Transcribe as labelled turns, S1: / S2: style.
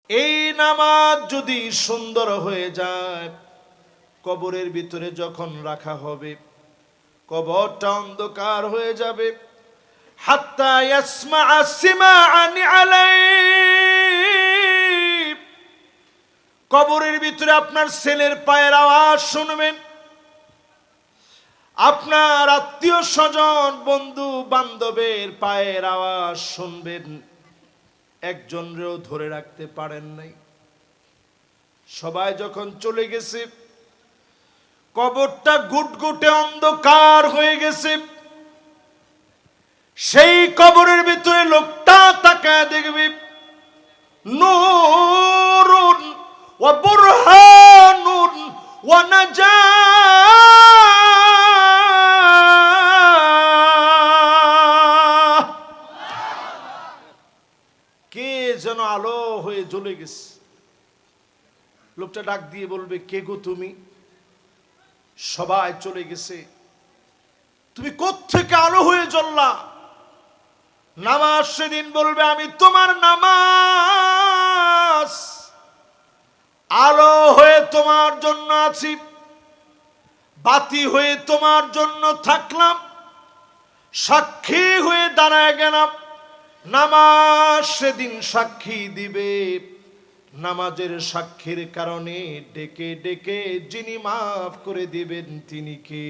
S1: এই নামাজ যদি সুন্দর হয়ে যায়, কবরের ভিতরে যখন রাখা হবে কবরটা অন্ধকার হয়ে যাবে। হাত্তা ইয়াসমা'a সিমাআন আলাইহি, কবরের ভিতরে আপনার ছেলের পায়ের আওয়াজ শুনবেন, আপনার আত্মীয় স্বজন বন্ধু বান্ধবের পায়ের আওয়াজ শুনবেন। একজনরেও ধরে রাখতে পারেন নাই। সবাই যখন চলে গেছে, কবরটা গুটগুটে অন্ধকার হয়ে গেছে। সেই কবরের ভিতরে লোকটা তাকায় দেখবে, নূরুন ওয়া বুরহানুন ওয়া নাজাহ, কে যেন আলো হয়ে জ্বলে গেছে। লোকটা ডাক দিয়ে বলবে, কে গো তুমি? সবাই চলে গেছে, তুমি কোত্থেকে আলো হয়ে জ্বললা? নামাজ সেদিন বলবে, আমি তোমার নামাজ, আলো হয়ে তোমার জন্য আছি, বাতি হয়ে তোমার জন্য থাকলাম, সাক্ষী হয়ে দাঁড়ায় গেলাম। নামাজ সেদিন সাক্ষী দিবে। নামাজের সাক্ষীর কারণে ডেকে ডেকে যিনি মাফ করে দিবেন তিনি কে?